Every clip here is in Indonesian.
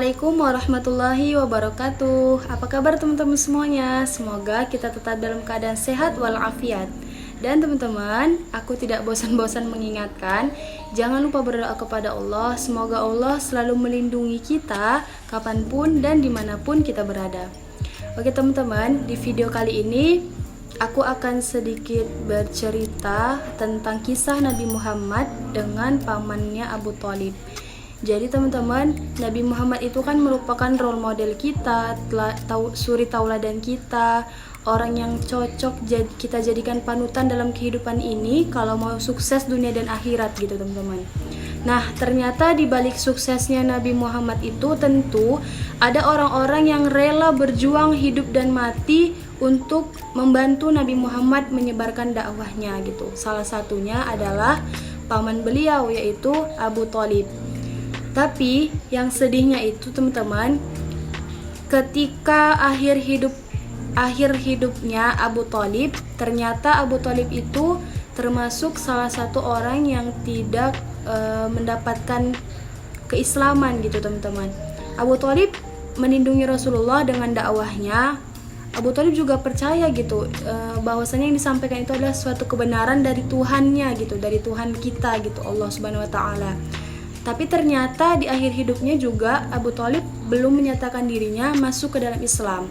Assalamualaikum warahmatullahi wabarakatuh. Apa kabar teman-teman semuanya? Semoga kita tetap dalam keadaan sehat walafiat. Dan teman-teman, aku tidak bosan-bosan mengingatkan, jangan lupa berdoa kepada Allah. Semoga Allah selalu melindungi kita kapanpun dan dimanapun kita berada. Oke teman-teman, di video kali ini aku akan sedikit bercerita tentang kisah Nabi Muhammad dengan pamannya Abu Thalib. Jadi teman-teman, Nabi Muhammad itu kan merupakan role model kita, suri tauladan kita, orang yang cocok kita jadikan panutan dalam kehidupan ini kalau mau sukses dunia dan akhirat gitu teman-teman. Nah, ternyata di balik suksesnya Nabi Muhammad itu tentu ada orang-orang yang rela berjuang hidup dan mati untuk membantu Nabi Muhammad menyebarkan dakwahnya gitu. Salah satunya adalah paman beliau yaitu Abu Thalib. Tapi yang sedihnya itu teman-teman, ketika akhir hidupnya Abu Thalib, ternyata Abu Thalib itu termasuk salah satu orang yang tidak mendapatkan keislaman gitu teman-teman. Abu Thalib melindungi Rasulullah dengan dakwahnya. Abu Thalib juga percaya gitu bahwasanya yang disampaikan itu adalah suatu kebenaran dari Tuhannya gitu, dari Tuhan kita gitu, Allah Subhanahu wa taala. Tapi ternyata di akhir hidupnya juga Abu Thalib belum menyatakan dirinya masuk ke dalam Islam.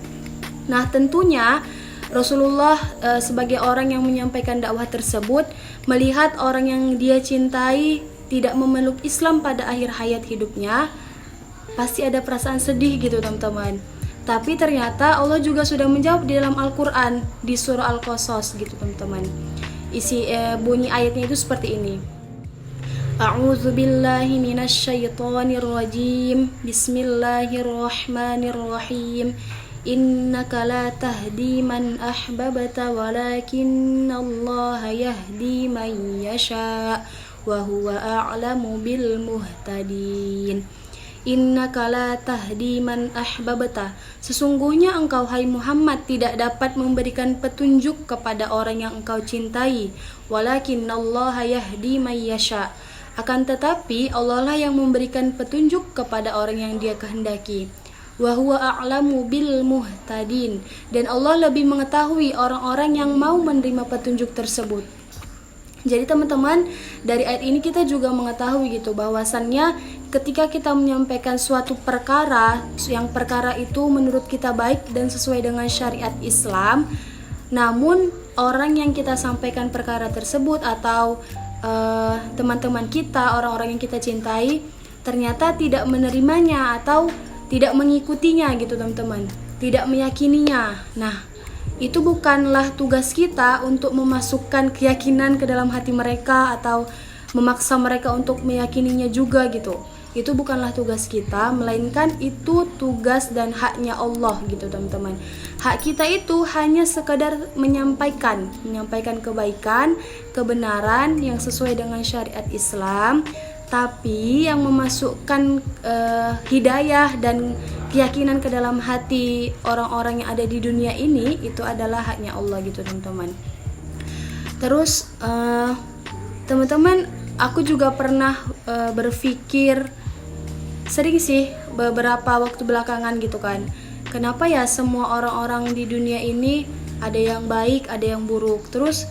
Nah, tentunya Rasulullah sebagai orang yang menyampaikan dakwah tersebut, melihat orang yang dia cintai tidak memeluk Islam pada akhir hayat hidupnya, pasti ada perasaan sedih gitu teman-teman. Tapi ternyata Allah juga sudah menjawab di dalam Al-Quran, di surah Al-Qasas gitu teman-teman. Bunyi ayatnya itu seperti ini. A'udzu billahi minasyaitonir rajim. Bismillahirrahmanirrahim. Innaka la tahdi man ahbabta walakinallaha yahdi man yasha wa huwa a'lamu bil muhtadin. Innaka la tahdi man ahbabta. Sesungguhnya engkau hai Muhammad tidak dapat memberikan petunjuk kepada orang yang engkau cintai. Walakinallaha yahdi man yasha. Akan tetapi Allah lah yang memberikan petunjuk kepada orang yang dia kehendaki. Wa huwa a'lamu bil muhtadin. Dan Allah lebih mengetahui orang-orang yang mau menerima petunjuk tersebut. Jadi teman-teman, dari ayat ini kita juga mengetahui gitu bahwasannya ketika kita menyampaikan suatu perkara, yang perkara itu menurut kita baik dan sesuai dengan syariat Islam, namun orang yang kita sampaikan perkara tersebut atau teman-teman kita, orang-orang yang kita cintai ternyata tidak menerimanya atau tidak mengikutinya gitu teman-teman, tidak meyakininya. Nah, itu bukanlah tugas kita untuk memasukkan keyakinan ke dalam hati mereka atau memaksa mereka untuk meyakininya juga gitu. Itu bukanlah tugas kita, melainkan itu tugas dan haknya Allah gitu teman-teman. Hak kita itu hanya sekadar menyampaikan kebaikan, kebenaran yang sesuai dengan syariat Islam. Tapi yang memasukkan hidayah dan keyakinan ke dalam hati orang-orang yang ada di dunia ini, itu adalah haknya Allah gitu teman-teman. Terus teman-teman, aku juga pernah berpikir sering sih beberapa waktu belakangan gitu kan, kenapa ya semua orang-orang di dunia ini ada yang baik, ada yang buruk. Terus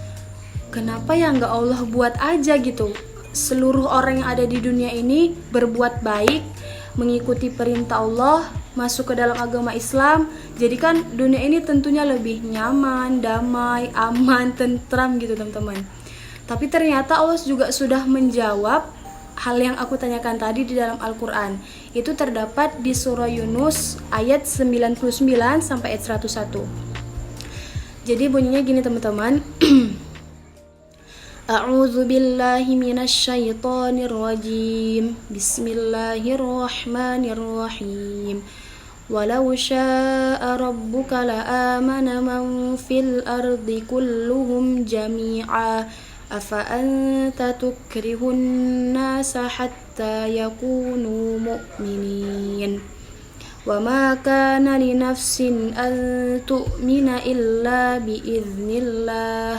kenapa ya nggak Allah buat aja gitu seluruh orang yang ada di dunia ini berbuat baik, mengikuti perintah Allah, masuk ke dalam agama Islam. Jadi kan dunia ini tentunya lebih nyaman, damai, aman, tentram gitu teman-teman. Tapi ternyata Allah juga sudah menjawab hal yang aku tanyakan tadi di dalam Al-Quran. Itu terdapat di surah Yunus ayat 99 sampai ayat 101. Jadi bunyinya gini teman-teman. A'udzu billahi minasyaitonir rajim. Bismillahirrahmanirrahim. Walau syaa rabbuka la'amana man fil ardi kulluhum jami'a. Afa'anta tukrihun nasa hatta yakunu mu'minin. Wa ma kana li nafsin an tu'mina illa bi'iznillah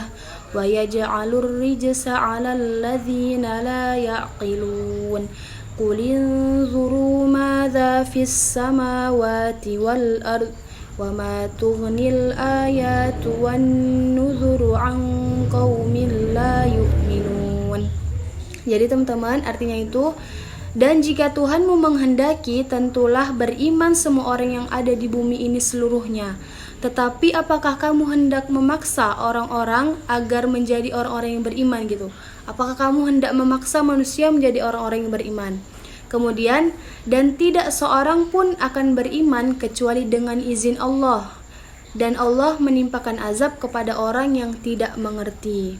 wa yaj'alur rijsa 'alal ladzina la ya'qilun. قل انظروا ماذا في السماوات والأرض وما تغني الآيات والنذر عن قوم لا يؤمنون. Jadi teman-teman, artinya itu, dan jika Tuhanmu menghendaki, tentulah beriman semua orang yang ada di bumi ini seluruhnya. Tetapi apakah kamu hendak memaksa orang-orang agar menjadi orang-orang yang beriman gitu? Apakah kamu hendak memaksa manusia menjadi orang-orang yang beriman? Kemudian, dan tidak seorang pun akan beriman kecuali dengan izin Allah. Dan Allah menimpakan azab kepada orang yang tidak mengerti.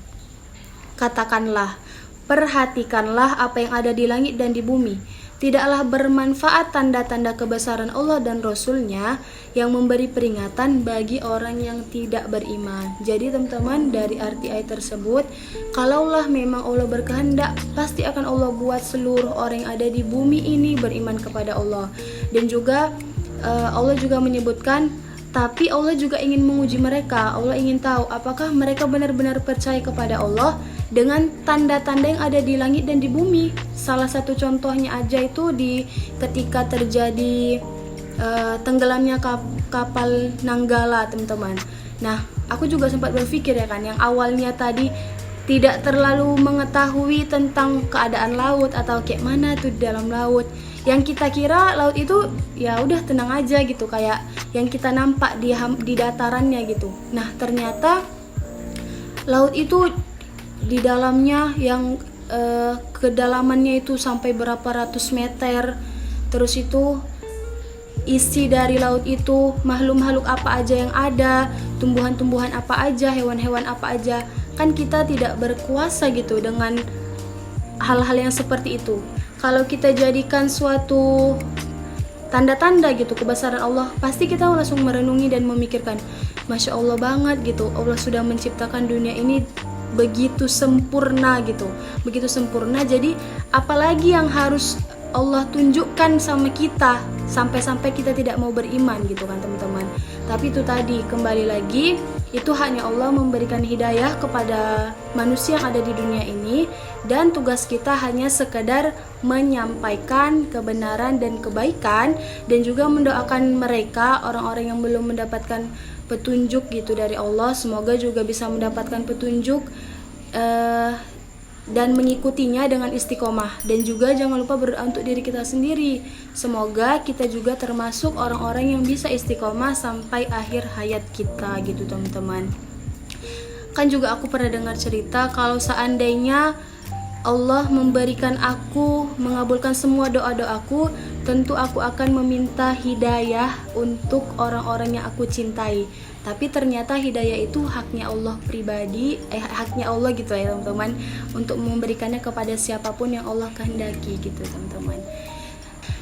Katakanlah, perhatikanlah apa yang ada di langit dan di bumi. Tidaklah bermanfaat tanda-tanda kebesaran Allah dan Rasul-Nya yang memberi peringatan bagi orang yang tidak beriman. Jadi teman-teman, dari arti ayat tersebut, kalaulah memang Allah berkehendak, pasti akan Allah buat seluruh orang yang ada di bumi ini beriman kepada Allah. Dan juga Allah juga menyebutkan, tapi Allah juga ingin menguji mereka. Allah ingin tahu apakah mereka benar-benar percaya kepada Allah dengan tanda-tanda yang ada di langit dan di bumi. Salah satu contohnya aja itu ketika terjadi tenggelamnya kapal Nanggala, teman-teman. Nah, aku juga sempat berpikir ya kan, yang awalnya tadi tidak terlalu mengetahui tentang keadaan laut atau kayak mana tuh di dalam laut. Yang kita kira laut itu ya udah tenang aja gitu, kayak yang kita nampak di datarannya gitu. Nah, ternyata laut itu di dalamnya yang kedalamannya itu sampai berapa ratus meter. Terus itu isi dari laut itu makhluk-makhluk apa aja yang ada, tumbuhan-tumbuhan apa aja, hewan-hewan apa aja. Kan kita tidak berkuasa gitu dengan hal-hal yang seperti itu. Kalau kita jadikan suatu tanda-tanda gitu kebesaran Allah, pasti kita langsung merenungi dan memikirkan, Masya Allah banget gitu, Allah sudah menciptakan dunia ini begitu sempurna gitu, begitu sempurna. Jadi apalagi yang harus Allah tunjukkan sama kita sampai-sampai kita tidak mau beriman gitu kan teman-teman. Tapi itu tadi, kembali lagi, itu hanya Allah memberikan hidayah kepada manusia yang ada di dunia ini, dan tugas kita hanya sekedar menyampaikan kebenaran dan kebaikan, dan juga mendoakan mereka, orang-orang yang belum mendapatkan petunjuk gitu dari Allah, semoga juga bisa mendapatkan petunjuk dan mengikutinya dengan istiqomah. Dan juga jangan lupa berdoa untuk diri kita sendiri, semoga kita juga termasuk orang-orang yang bisa istiqomah sampai akhir hayat kita gitu teman-teman. Kan juga aku pernah dengar cerita kalau seandainya Allah memberikan aku, mengabulkan semua doa-doaku, tentu aku akan meminta hidayah untuk orang-orang yang aku cintai. Tapi ternyata hidayah itu haknya Allah pribadi, haknya Allah gitu ya teman-teman, untuk memberikannya kepada siapapun yang Allah kehendaki gitu teman-teman.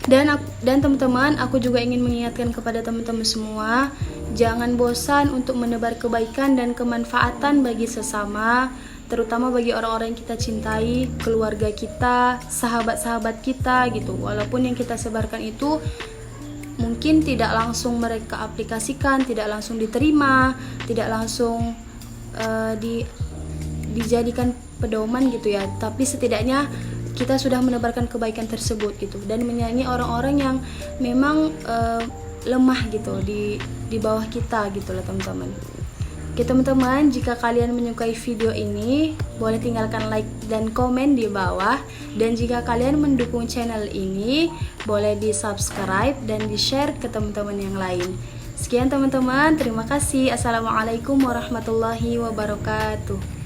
Dan teman-teman, aku juga ingin mengingatkan kepada teman-teman semua, jangan bosan untuk menebar kebaikan dan kemanfaatan bagi sesama, terutama bagi orang-orang yang kita cintai, keluarga kita, sahabat-sahabat kita gitu. Walaupun yang kita sebarkan itu mungkin tidak langsung mereka aplikasikan, tidak langsung diterima, tidak langsung dijadikan pedoman gitu ya, tapi setidaknya kita sudah menebarkan kebaikan tersebut gitu, dan menyayangi orang-orang yang memang lemah gitu di bawah kita gitu lah teman-teman. Oke teman-teman, jika kalian menyukai video ini, boleh tinggalkan like dan komen di bawah. Dan jika kalian mendukung channel ini, boleh di subscribe dan di share ke teman-teman yang lain. Sekian teman-teman, terima kasih. Assalamualaikum warahmatullahi wabarakatuh.